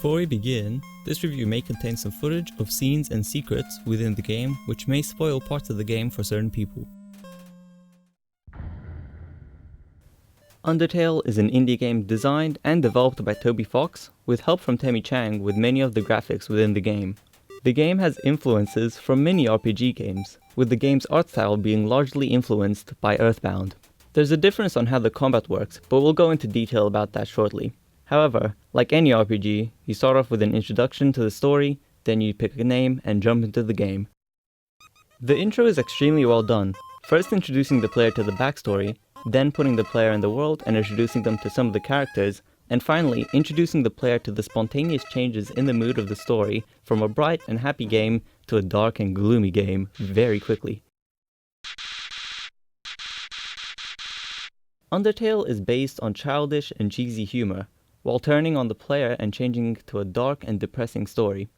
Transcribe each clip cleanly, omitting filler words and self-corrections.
Before we begin, this review may contain some footage of scenes and secrets within the game which may spoil parts of the game for certain people. Undertale is an indie game designed and developed by Toby Fox, with help from Temi Chang with many of the graphics within the game. The game has influences from many RPG games, with the game's art style being largely influenced by Earthbound. There's a difference on how the combat works, but we'll go into detail about that shortly. However, like any RPG, you start off with an introduction to the story, then you pick a name and jump into the game. The intro is extremely well done, first introducing the player to the backstory, then putting the player in the world and introducing them to some of the characters, and finally introducing the player to the spontaneous changes in the mood of the story from a bright and happy game to a dark and gloomy game very quickly. Undertale is based on childish and cheesy humor, while turning on the player and changing to a dark and depressing story.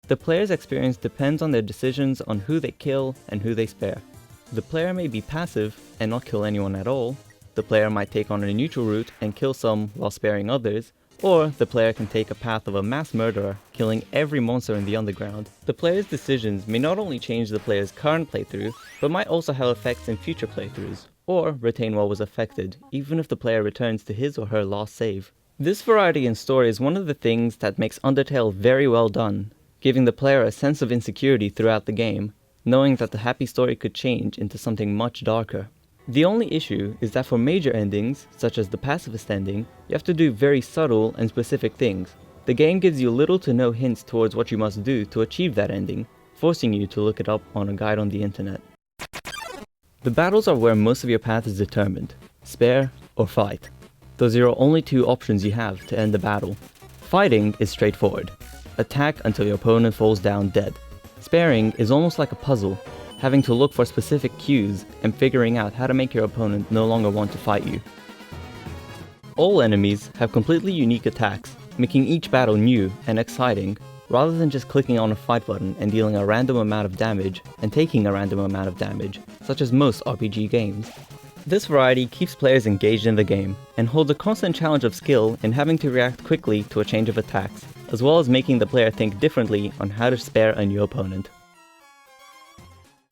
The player's experience depends on their decisions on who they kill and who they spare. The player may be passive and not kill anyone at all, the player might take on a neutral route and kill some while sparing others, or the player can take a path of a mass murderer, killing every monster in the underground. The player's decisions may not only change the player's current playthrough, but might also have effects in future playthroughs, or retain what was affected, even if the player returns to his or her last save. This variety in story is one of the things that makes Undertale very well done, giving the player a sense of insecurity throughout the game, knowing that the happy story could change into something much darker. The only issue is that for major endings, such as the pacifist ending, you have to do very subtle and specific things. The game gives you little to no hints towards what you must do to achieve that ending, forcing you to look it up on a guide on the internet. The battles are where most of your path is determined: spare or fight. Those are your only two options you have to end the battle. Fighting is straightforward. Attack until your opponent falls down dead. Sparing is almost like a puzzle, having to look for specific cues and figuring out how to make your opponent no longer want to fight you. All enemies have completely unique attacks, making each battle new and exciting, rather than just clicking on a fight button and dealing a random amount of damage and taking a random amount of damage, such as most RPG games. This variety keeps players engaged in the game, and holds a constant challenge of skill in having to react quickly to a change of attacks, as well as making the player think differently on how to spare a new opponent.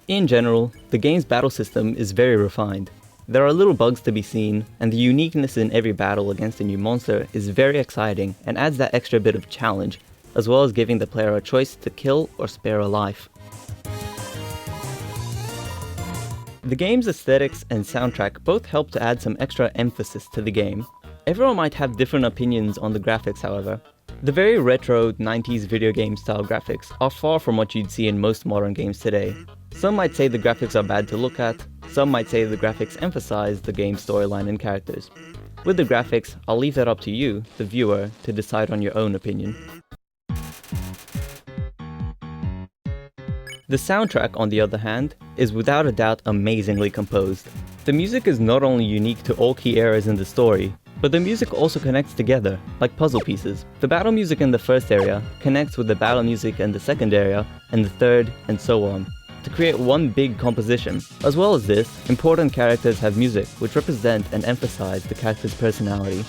In general, the game's battle system is very refined. There are little bugs to be seen, and the uniqueness in every battle against a new monster is very exciting and adds that extra bit of challenge, as well as giving the player a choice to kill or spare a life. The game's aesthetics and soundtrack both help to add some extra emphasis to the game. Everyone might have different opinions on the graphics, however. The very retro 90s video game style graphics are far from what you'd see in most modern games today. Some might say the graphics are bad to look at, some might say the graphics emphasize the game's storyline and characters. With the graphics, I'll leave that up to you, the viewer, to decide on your own opinion. The soundtrack, on the other hand, is without a doubt amazingly composed. The music is not only unique to all key areas in the story, but the music also connects together, like puzzle pieces. The battle music in the first area connects with the battle music in the second area, and the third, and so on, to create one big composition. As well as this, important characters have music which represent and emphasize the character's personality.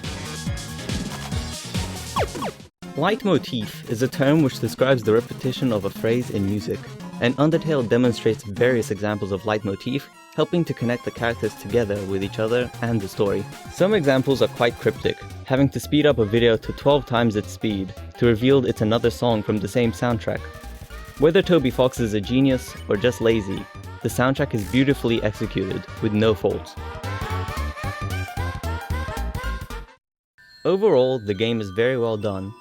Leitmotif is a term which describes the repetition of a phrase in music, and Undertale demonstrates various examples of leitmotif, helping to connect the characters together with each other and the story. Some examples are quite cryptic, having to speed up a video to 12 times its speed to reveal it's another song from the same soundtrack. Whether Toby Fox is a genius or just lazy, the soundtrack is beautifully executed with no faults. Overall, the game is very well done.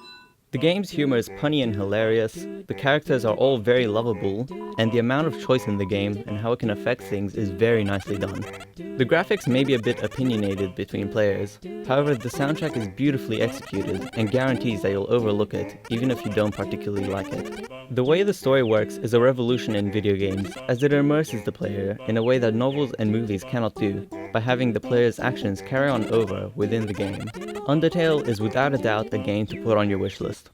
The game's humor is punny and hilarious, the characters are all very lovable, and the amount of choice in the game and how it can affect things is very nicely done. The graphics may be a bit opinionated between players, however the soundtrack is beautifully executed and guarantees that you'll overlook it, even if you don't particularly like it. The way the story works is a revolution in video games, as it immerses the player in a way that novels and movies cannot do, by having the player's actions carry on over within the game. Undertale is without a doubt a game to put on your wishlist.